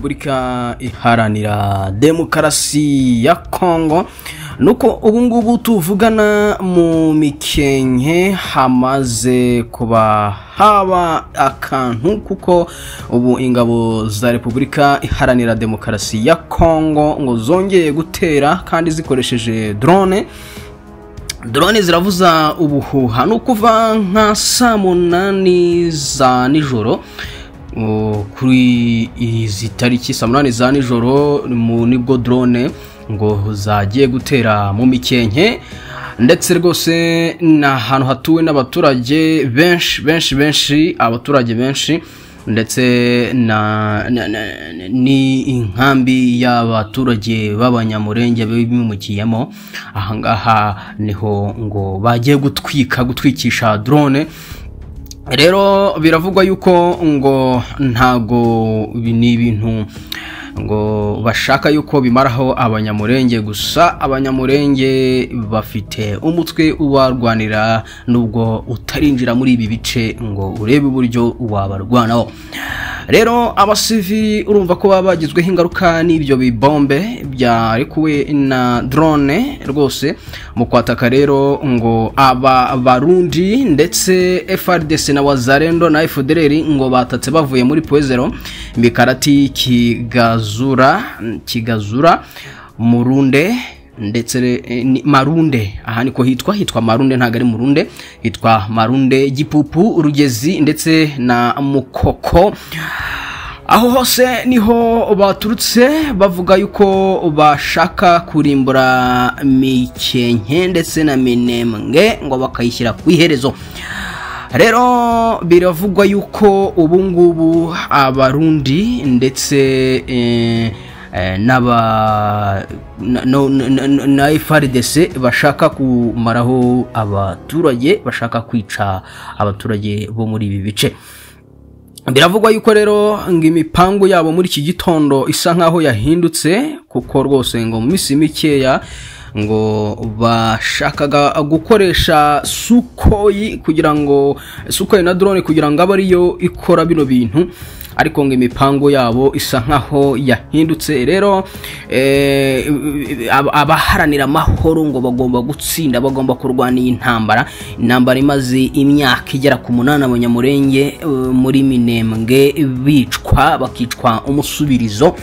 Repubulika Iharanira Demokarasi ya Kongo nuko ubungubu tuvugana mu mikenke hamaze kuba haba akantu kuko ubu ingabo za Repubulika Iharanira Demokarasi ya Kongo ngo zongeye gutera kandi zikoresheje drone ziravuza ubuhuha no kuva nka saa 8 za nijoro kuri izi tariki saa 8 za nijoro nibwo drone ngo zagiye gutera mu mikenke ndetse rwose na hantu hatuwe n'abaturage benshi abaturage benshi ndetse ni inkambi y'abaturage b'abanyamurenge bimukiyemo ahangaha niho ngo bagiye gutwikisha drone. Rero biravugwa yuko ngo ntago ni ibintu ngo bashaka yuko bimaraho abanyamurenge gusa. Abanyamurenge bafite umutwe ubarwanira nubwo utarinjira muri ibi bice ngo urebe uburyo wabarwanaho. Rero abasivi urumva ko babagizweho ingaruka n'ibyo bibombe byarekuwe na drone rwose mu kwataka. Rero ngo aba Barundi ndetse FARDC na Wazalendo na FDLR ngo batatse bavuye muri Poezero Mikarati Kigazura Murunde ndetse Marunde. Aha niko hitwa Marunde, ntago ari Murunde, hitwa Marunde, Gipupu, Rugezi ndetse na Mukoko. Aho hose niho baturutse bavuga yuko bashaka kurimbura mikenke ndetse na Minembwe ngo bakayishyira ku iherezo. Rero biravugwa yuko ubungubu Abarundi ndetse na FARDC bashaka kumaraho abaturage, bashaka kwica abaturage bo muri ibi bice. Biravugwa yuko rero ngo imipango yabo muri iki gitondo isa nkaho yahindutse kuko rwose ngo mu minsi mikeya ngo bashakaga gukoresha Sukhoi na drone kugira ngo abe ariyo ikora bino bintu, ariko ngo imipango yabo isa nkaho yahindutse. Rero abaharanira amahoro ngo bagomba gutsinda, bagomba kurwana intambara imaze imyaka igera ku 8 abanyamurenge muri Minembwe bakicwa umusubirizo.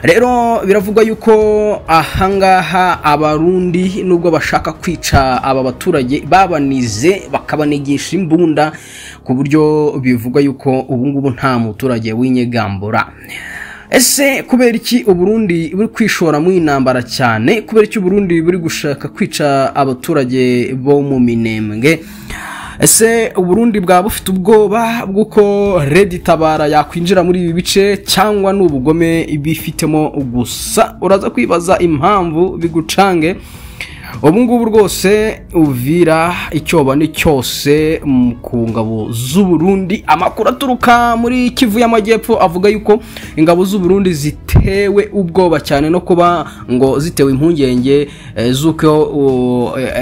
Rero biravugwa yuko ahangaha Abarundi nubwo bashaka kwica aba baturage babanize bakabanigisha imbunda ku buryo bivugwa yuko ubungubu nta muturage w'inyegambura. Ese kubera iki Uburundi buri kwishora mu intambara cyane? Kubera iki Uburundi buri gushaka kwica abaturage bo mu Minembwe? Ese Uburundi bwa bufite ubwoba bwuko Red Tabara yakwinjira muri ibi bice cyangwa n'ubugome bifitemo gusa? Uraza kwibaza impamvu bigucange. Ubungubu rwose Uvira icyoba ni cyose ku ngabo z'u Burundi. Amakuru aturuka muri Kivu y'Amajyepfo avuga yuko ingabo z'u Burundi zitewe ubwoba cyane no kuba ngo zitewe impungenge zuko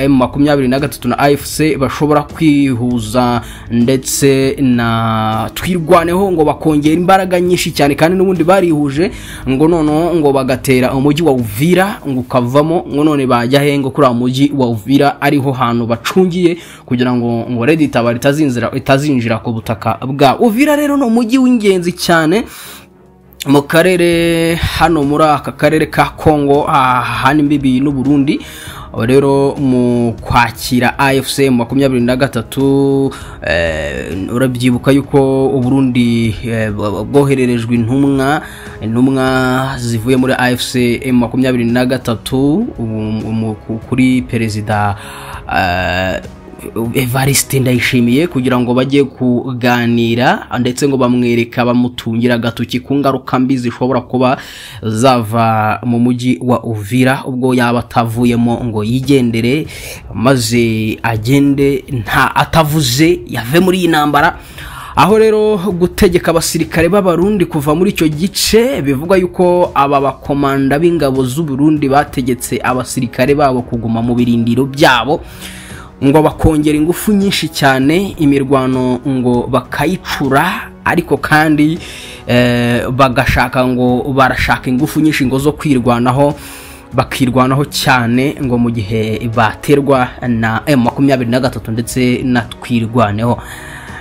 M23 na AFC bashobora kwihuza ndetse na twirwaneho ngo bakongera imbaraga nyinshi cyane, kandi n'ubundi barihuje ngo none ngo bagatera umujyi wa Uvira ngo ukavamo ngo none bajya hengo kuri umujyi wa Uvira ariho hantu bacungiye kugira ngo Red Tabara itazinjira ku butaka bwa Uvira. Rero no umujyi w'ingenzi cyane mu karere hano muri aka karere ka Kongo hani mbibi n'u Burundi. Rero mu kwakira AFC 23 urabyibuka yuko u Burundi bwohererejwe intumwa zivuye muri AFC 23 kuri perezida Evariste Ndayishimiye kugira ngo bajye kuganira ndetse ngo bamwereka bamutungira gatuki ku ngaruka mbi zishobora kuba zava mu mujyi wa Uvira ubwo yaba atavuyemo ngo yigendere maze agende nta atavuze yave muri intambara. Aho rero gutegeka abasirikare b'Abarundi kuva muri icyo gice bivuga yuko aba bakomanda b'ingabo z'u Burundi bategetse abasirikare babo kuguma mu birindiro byabo ngo bakongera ingufu nyinshi cyane imirwano ngo bakayicura, ariko kandi bagashaka ngo barashaka ingufu nyinshi ngo zo kwirwanaho, bakirwanaho cyane ngo mu gihe baterwa na M23 ndetse na twirwaneho.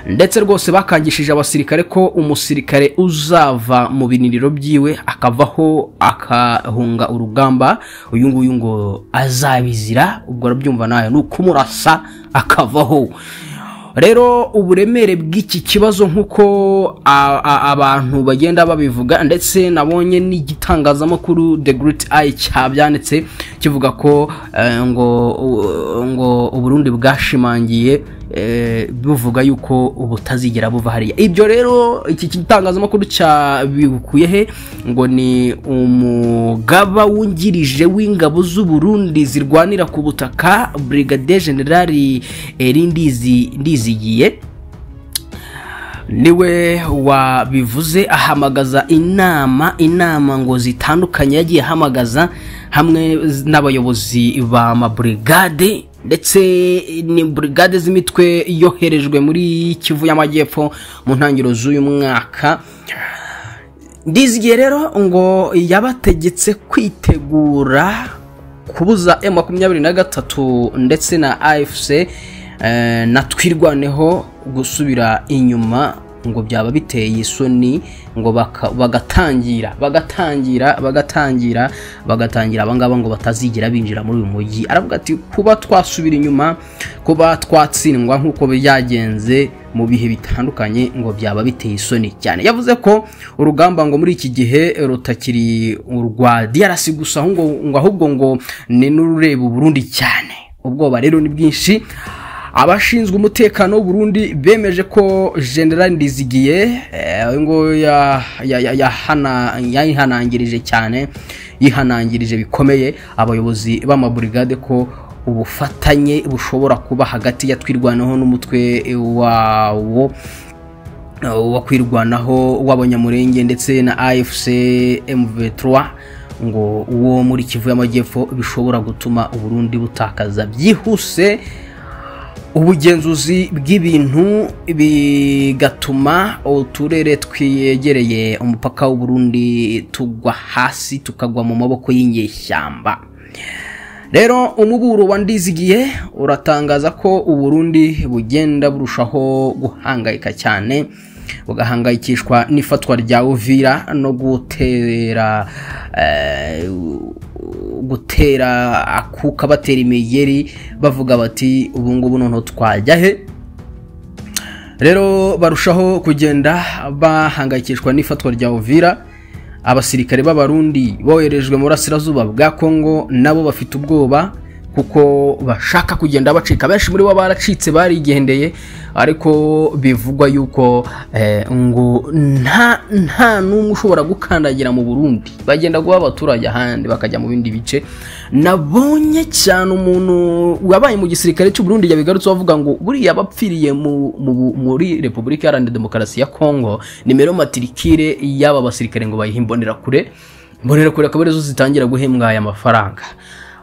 Ndetse rwose bakangishije abasirikare ko umusirikare uzava mu biniriro byiwe akavaho akahunga urugamba, uyu nguyu ngo azabizira. Ubwo arabyumva nayo nukumurasa akavaho. Rero uburemere bw'iki kibazo nkuko abantu bagenda babivuga, ndetse nabonye n'igitangazamakuru The Great Eye cyabyanditse kivuga ko ngo Uburundi bwashimangiye buvuga yuko ubutazigera buva hariya. Ibyo rero iki gitangazamakuru cyabikuye he? Ngo ni umugaba wungirije w'ingabo z'u Burundi zirwanira ku butaka, Brigadier General Ndizigiye, niwe wabivuze. Ahamagaza inama ngo zitandukanye, yagiye ahamagaza hamwe n'abayobozi ba mabrigade, ndetse ni brigade z'imitwe yoherejwe muri Kivu y'Amajyepfo mu ntangiriro z'uyu mwaka. Ndizigiye rero ngo yabategetse kwitegura kubuza M23 ndetse na AFC na twirwaneho gusubira inyuma, ngo byaba biteye isoni, ngo bagatangira abangaba ngo batazigera binjira muri uyu mujyi. Aravuga ati kuba twasubira inyuma, kuba twatsindwa nkuko byagenze mu bihe bitandukanye, ngo byaba biteye isoni cyane. Yavuze ko urugamba ngo muri iki gihe rutakiri urwa DRC gusa, ahubwo ngo ni n'urureba Burundi cyane. Ubwoba rero ni bwinshi. Abashinzwe umutekano w'u Burundi bemeje ko General Ndizigiye ngo yihanangirije bikomeye abayobozi b'amabrigade ko ubufatanye bushobora kuba hagati ya twirwanaho n'umutwe wawo wakwirwanaho w'abanyamurenge ndetse na AFC M23, ngo uwo muri Kivu y'Amajyepfo bishobora gutuma u Burundi butakaza byihuse ubugenzuzi bw'ibintu, bigatuma uturere twiyegereye umupaka w'u Burundi tugwa hasi, tukagwa mu maboko y'inyeshyamba. Rero umuburo wa Ndizigiye uratangaza ko u Burundi bugenda burushaho guhangayika cyane, bugahangayikishwa n'ifatwa rya Uvira no gutera akuka, batera imigeri bavuga bati ubu ngubu noneho twajya he. Rero barushaho kugenda bahangayikishwa n'ifatwa rya Uvira. Abasirikare b'Abarundi boherejwe mu burasirazuba bwa Kongo nabo bafite ubwoba, kuko bashaka kugenda bacika. Benshi muri bo baracitse, barigendeye, ariko bivugwa yuko ngo nta n'umwe ushobora gukandagira mu Burundi, bagenda guha abaturage ahandi bakajya mu bindi bice. Nabonye cyane umuntu wabaye mu gisirikare cy'u Burundi yabigarutse avuga ngo buriya bapfiriye muri Repubulika Iharanira Demokarasi ya Kongo nimero matricule y'aba basirikare ngo bayihimbonera kure akaba arizo zitangira guhembwa aya mafaranga.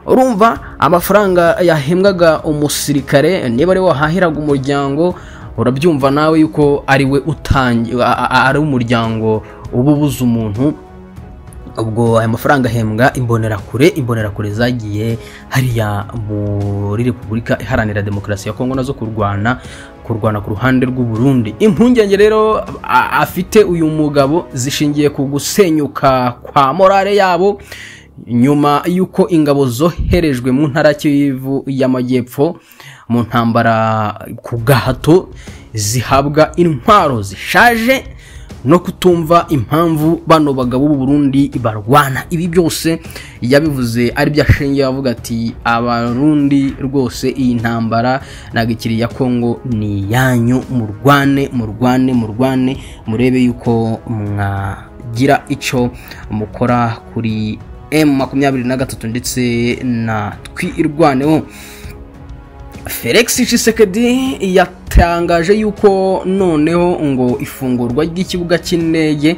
Urumva amafaranga yahembwaga umusirikare, niba ari wahahiraga umuryango, urabyumva nawe yuko ari we ari umuryango ububuza umuntu. Ubwo aya mafaranga ahembwa imbonerakure zagiye hariya muri Repubulika Iharanira Demokarasi ya Kongo nazo kurwana ku ruhande rw'u Burundi. Impungenge rero afite uyu mugabo zishingiye ku gusenyuka kwa morale yabo, nyuma yuko ingabo zoherejwe mu ntara Kivu y'Amajyepfo mu ntambara ku gahato zihabwa intwaro zishaje no kutumva impamvu bano bagabo b'u Burundi barwana. Ibi byose yabivuze ari byashingiye avuga ati Abarundi rwose iyi ntambara nagikiri ya Kongo ni yanyu, murwane murebe yuko mwagira ico mukora kuri M23 ndetse na twirwaneho. Felix Tshisekedi yatangaje yuko noneho ngo ifungurwa ry'ikibuga cy'indege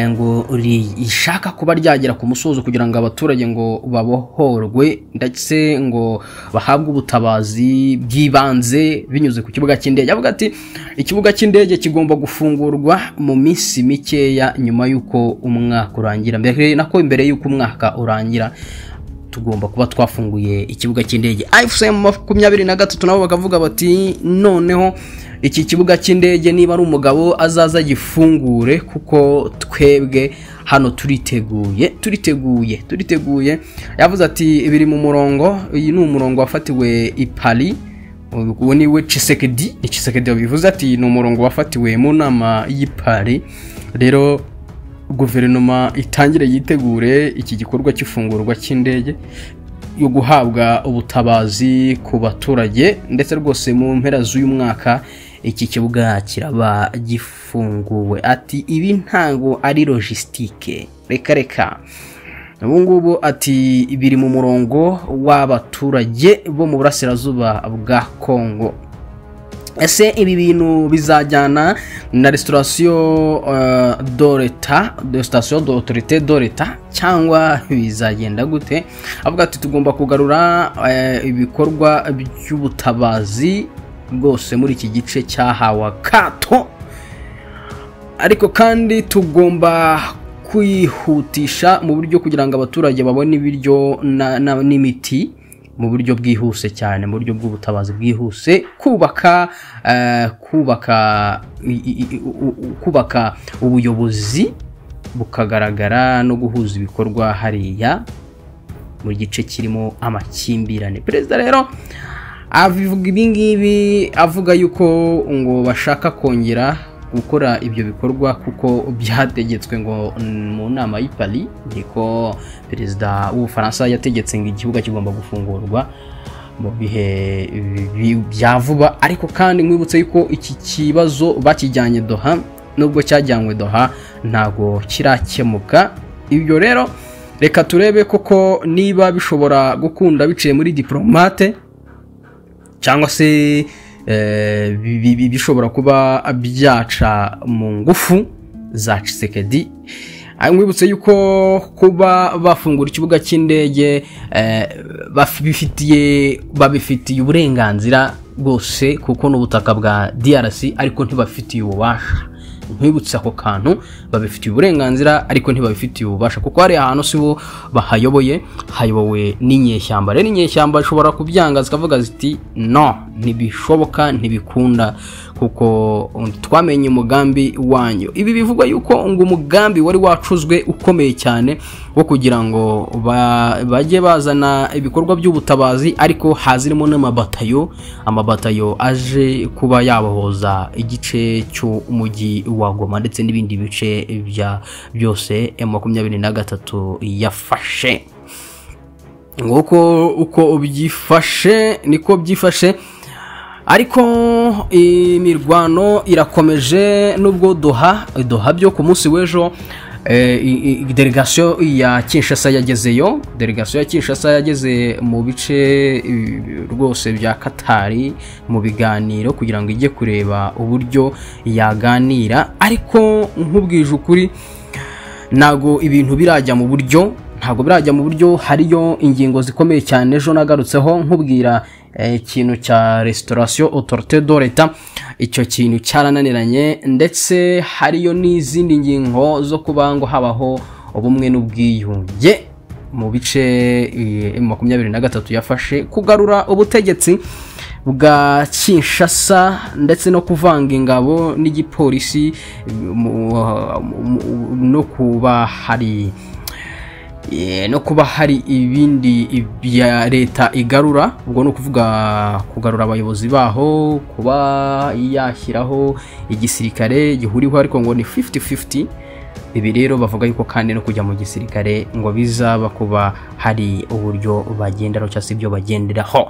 ngo rishaka kuba ryagera ku musozo kugira ngo abaturage ngo babohorwe ndetse ngo bahabwe ubutabazi bw'ibanze binyuze ku kibuga cy'indege. Avuga ati ikibuga cy'indege kigomba gufungurwa mu minsi mikeya nyuma y'uko umwaka urangira, mbere y'uko umwaka urangira tugomba kuba twafunguye ikibuga cy'indege. AFCM 23 nabo bakavuga bati noneho iki kibuga cy'indege niba ari umugabo azaza gifungure kuko twebwe hano turiteguye. Yavuze ati biri mu murongo, iyi ni umurongo wafatiwe i Paris, uwo ni we Tshisekedi bivuze ati ni umurongo wafatiwe mu nama y'i Paris. Rero guverinoma itangire yitegure iki gikorwa cy'ifungurwa cy'indege yo guhabwa ubutabazi ku baturage, ndetse rwose mu mpera z'uyu mwaka iki kibuga kiraba gifunguwe. Ati ibi ntago ari logistique, reka ubu ngubu ati biri mu murongo w'abaturage bo mu burasirazuba bwa Kongo. Ese ibi bintu bizajyana na restauration de l'État, de station d'autorité de l'État, cyangwa bizagenda gute? Avuga ati tugomba kugarura ibikorwa by'ubutabazi rwose muri iki gice cyahawe kato, ariko kandi tugomba kwihutisha mu buryo kugira ngo abaturage babone ibiryo n'imiti mu buryo bwihuse cyane, mu buryo bw'ubutabazi bwihuse, kubaka ubuyobozi bukagaragara no guhuza ibikorwa hariya mu gice kirimo amakimbirane. Perezida rero avuga ibingibi avuga yuko ngo bashaka kongera gukora ibyo bikorwa kuko byategetswe ngo mu nama y'i Paris, niko perezida w'Ubufaransa yategetse ngo igihugu kigomba gufungurwa mu bihe bya vuba. Ariko kandi mwibutse yuko iki kibazo bakijyanye Doha, nubwo cyajyanywe Doha ntago kirakemuka. Ibyo rero reka turebe koko niba bishobora gukunda biciye muri diplomate cyangwa se bishobora kuba byaca mu ngufu za Tshisekedi. Mwibutse yuko kuba bafungura ikibuga cy'indege babifitiye uburenganzira bwose kuko n'ubutaka bwa DRC, ariko ntibafitiye ububasha. Nkwibutse ako kantu, babifitiye uburenganzira ariko ntibabifitiye ububasha kuko hari ahantu sibo hayobowe n'inyeshyamba. Rero inyeshyamba ishobora kubyanga zikavuga ziti no, ntibishoboka, ntibikunda kuko twamenye umugambi wanyu. Ibi bivugwa yuko ngo umugambi wari wacuzwe ukomeye cyane wo kugira ngo bajye bazana ibikorwa by'ubutabazi, ariko hazirimo amabatayo aje kuba yabohoza igice cy'umujyi wa Goma ndetse n'ibindi bice byose M23 yafashe. Nguko uko byifashe niko byifashe. Ariko imirwano irakomeje nubwo Doha byo ku munsi w'ejo delegation ya Kinshasa yagezeyo. Delegation ya Kinshasa yageze mu bice rwose bya Katari mu biganiro kugira ngo ijye kureba uburyo yaganira, ariko nkubwije ukuri nago ibintu birajya mu buryo. Hariyo ingingo zikomeye cyane ejo nagarutseho nkubwira ikintu cya restauration autorité de l'État, icyo kintu cyarananiranye, ndetse hariyo n'izindi ngingo zo kuba ngo habaho ubumwe n'ubwiyunge mu bice 23 yafashe, kugarura ubutegetsi bwa Kinshasa ndetse no kuvanga ingabo n'igipolisi no kuba hari ibindi bya leta igarura. Ubwo no kugarura abayobozi baho, kuba yashyiraho igisirikare gihuriho, ariko ngo ni 50-50. Ibi rero bavuga yuko kandi no kujya mu gisirikare ngo bizaba kuba hari uburyo bagenderaho cyangwa se ibyo bagenderaho.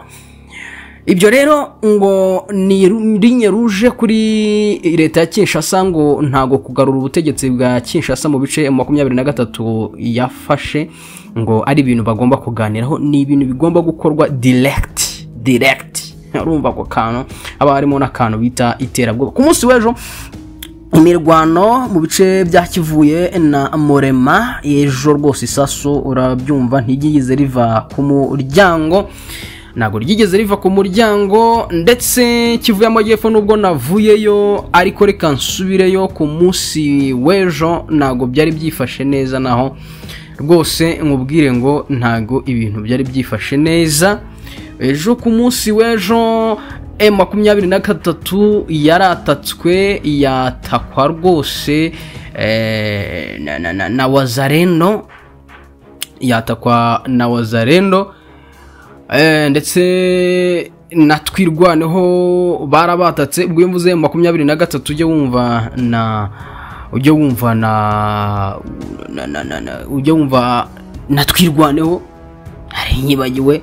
Ibyo rero ngo ni ligne rouge kuri leta ya Kinshasa, ngo ntago kugarura ubutegetsi bwa Kinshasa mu bice 23 yafashe ngo ari ibintu bagomba kuganiraho, ni ibintu bigomba gukorwa direct. Urumva ko kantu aba harimo n'akantu bita iterabwoba. Ku munsi w'ejo imirwano mu bice bya Kivuye na Morema ejo rwose isaso urabyumva ntigize riva ku muryango, ntago ryigeze riva ku muryango, ndetse Kivuye Amajyepfo nubwo navuyeyo ariko reka nsubireyo ku munsi w'ejo ntago byari byifashe neza, naho rwose nkubwire ngo ntago ibintu byari byifashe neza. Ejo ku munsi w'ejo M23 yaratatswe yatakwa rwose na Wazalendo, yatakwa na Wazalendo ndetse na Twirwaneho barabatatse. Ubwo mvuze M23 ujye wumva na Twirwaneho ari nyibagiwe,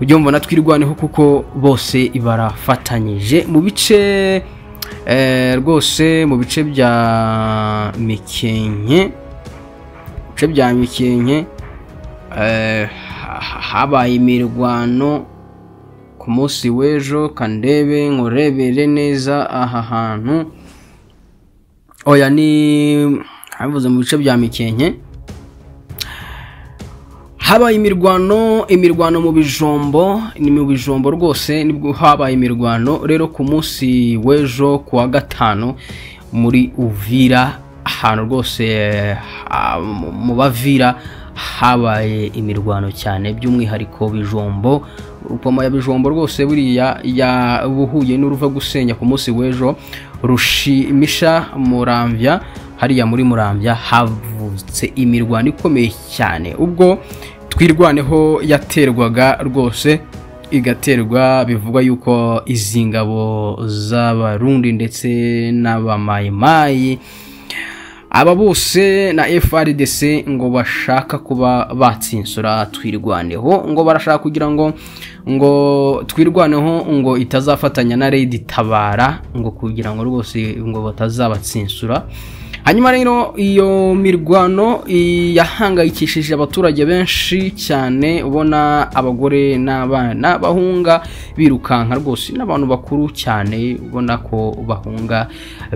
ujye wumva na Twirwaneho kuko bose barafatanyije mu bice rwose mu bice bya Mikenke, habaye imirwano ku munsi w'ejo. Kandebe nkurebere neza aha hantu, oya ni havuze mu bice bya Mikenke habaye imirwano mu Bijombo, ni mu Bijombo rwose nibwo habaye imirwano. Rero ku munsi w'ejo ku wa gatanu muri Uvira ahantu rwose mu Bavira habaye imirwano cyane, by'umwihariko Bijombo, urupoma ya Bijombo rwose buriya yabuhuye n'uruva gusenya ku munsi w'ejo Rushimisha Muramvya. Hariya muri Muramvya havutse imirwano ikomeye cyane, ubwo Twirwaneho yaterwaga rwose igaterwa, bivugwa yuko izi ngabo z'Abarundi ndetse n'Abamayimayi aba bose na FRDC ngo bashaka kuba batsinsura Twirwaneho, ngo barashaka kugira ngo Twirwaneho ngo itazafatanya na Red Tabara, ngo kugira ngo rwose ngo batazabatsinsura. Hanyuma rero iyo mirwano yahangayikishije abaturage benshi cyane, ubona abagore n'abana bahunga birukanka rwose, n'abantu bakuru cyane ubona ko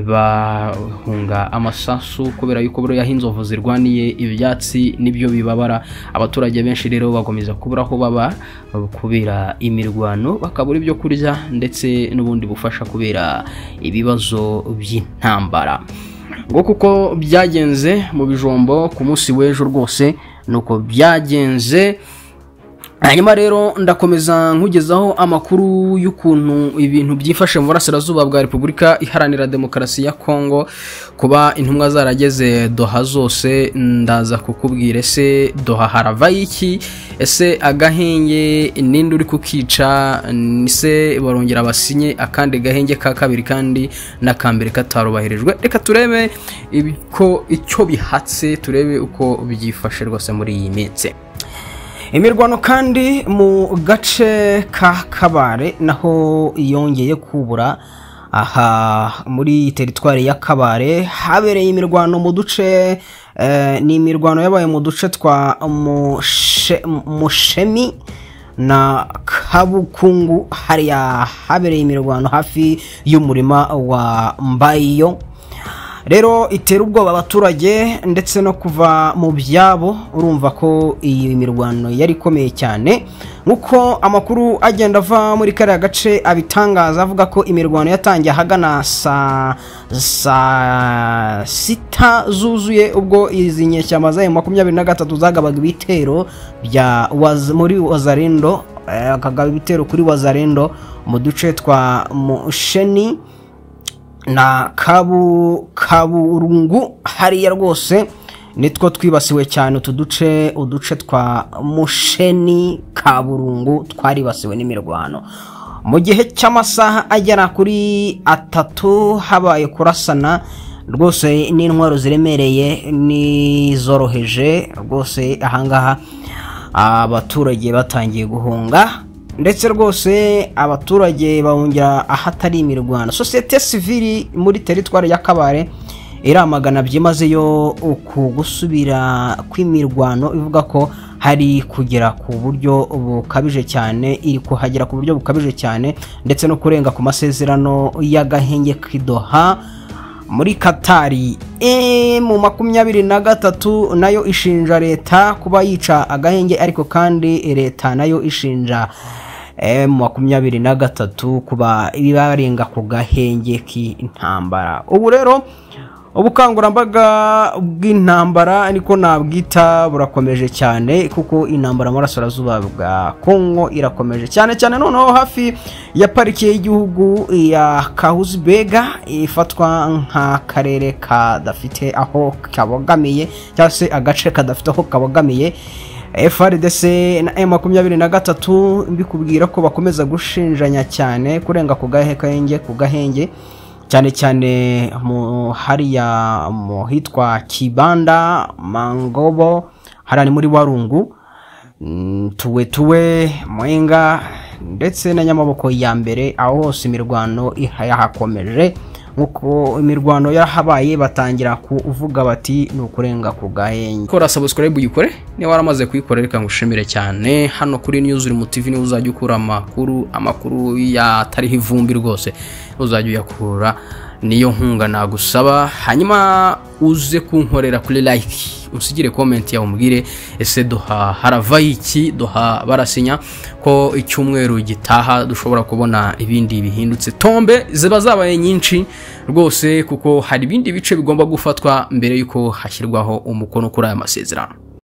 bahunga amasasu kubera yuko bro yahinzovu zirwaniye ibyatsi nibyo bibabara abaturage benshi. Rero bagomeza kubura aho baba kubera imirwano, bakabura ibyo kurya ndetse n'ubundi bufasha kubera ibibazo by'intambara. Ngo kuko byagenze mu Bijombo ku munsi w'ejo rwose nuko byagenze. Hanyuma rero ndakomeza nkugezaho amakuru y'ukuntu ibintu byifashe mu burasirazuba bwa Repubulika Iharanira Demokarasi ya Kongo, kuba intumwa zarageze Doha zose. Ndaza kukubwira ese Doha haravaye iki, ese agahenge ninde uri kukica, ese barongera basinye akandi gahenge ka kabiri kandi nakambere katarubahirijwe. Reka turebe icyo bihatse, turebe uko byifashe rwose muri iyi minsi. Imirwano kandi mu gace ka Kabare naho yongeye kubura. Aha muri teritwari ya Kabare habereye imirwano mu duce, ni imirwano yabaye mu duce twa Mushemi na Kabukungu. Hariya habereye imirwano hafi y'umurima wa Mbayo. Rero itera ubwoba abaturage ndetse no kuva mu byabo. Urumva ko iyi mirwano yari ikomeye cyane, nkuko amakuru agenda ava muri kariya gace abitangaza, avuga ko imirwano yatangiye ahagana saa 6 zuzuye, ubwo izi nyeshyamba za M23 zagabaga ibitero muri Wazalendo, akagaba ibitero kuri Wazalendo mu duce twa Musheni na Kaburungu. Hariya rwose nitwo twibasiwe cyane, uduce twa Musheni Kaburungu twaribasiwe n'imirwano. Mu gihe cy'amasaha agera kuri 3 habaye kurasana rwose n'intwaro ziremereye n'izoroheje rwose. Ahangaha abaturage batangiye guhunga, ndetse rwose abaturage bahungira ahatari imirwano. Societe civile muri teritwari ya Kabare iramagana byimazeyo gusubira kw'imirwano, ivuga ko hari kugera ku buryo bukabije cyane, iri kuhagera ku buryo bukabije cyane, ndetse no kurenga ku masezerano y'agahenge k'idoha muri Katari. Mu 23 nayo ishinja leta kuba yica agahenge, ariko kandi leta nayo ishinja mu 23 kuba ibibarenga ku gahenge k'intambara. Ubu rero ubukangurambaga bw'intambara niko nabwita burakomeje cyane, kuko intambara y'Uburasirazuba bwa Kongo irakomeje cyane cyane, noneho hafi ya pariki y'igihugu ya Kahuzi-Biega ifatwa nk'akarere kadafite aho kabogamiye, cyangwa se agace kadafite aho kabogamiye. FARDC na M23 mbikubwira ko bakomeza gushinjanya cyane kurenga ku gahenge cyane cyane mu hariya mu hitwa Kibanda, Mangobo, harani muri Warungu, Tuwe, Mwenga ndetse na Nyamaboko ya mbere. Aho hose imirwano yahakomeje, nkuko imirwano yahabaye batangira kuvuga bati ni ukurenga ku gahenge. Kora subscribe uyikore ni waramaze kuyikorera, reka ngushimire cyane. Hano kuri Newsroom TV ni uzajya ukura amakuru ya tariho ivumbi rwose, uzajya uyakura, niyo nkunga nagusaba. Hanyuma uze kunkorera kuri like, usigire comment yawe umbwire ese duha haravaye iki, duha barasinya ko icyumweru gitaha dushobora kubona ibindi bihindutse. Tombe ziba zabaye nyinshi rwose, kuko hari ibindi bice bigomba gufatwa mbere yuko hashyirwaho umukono kuri aya masezerano.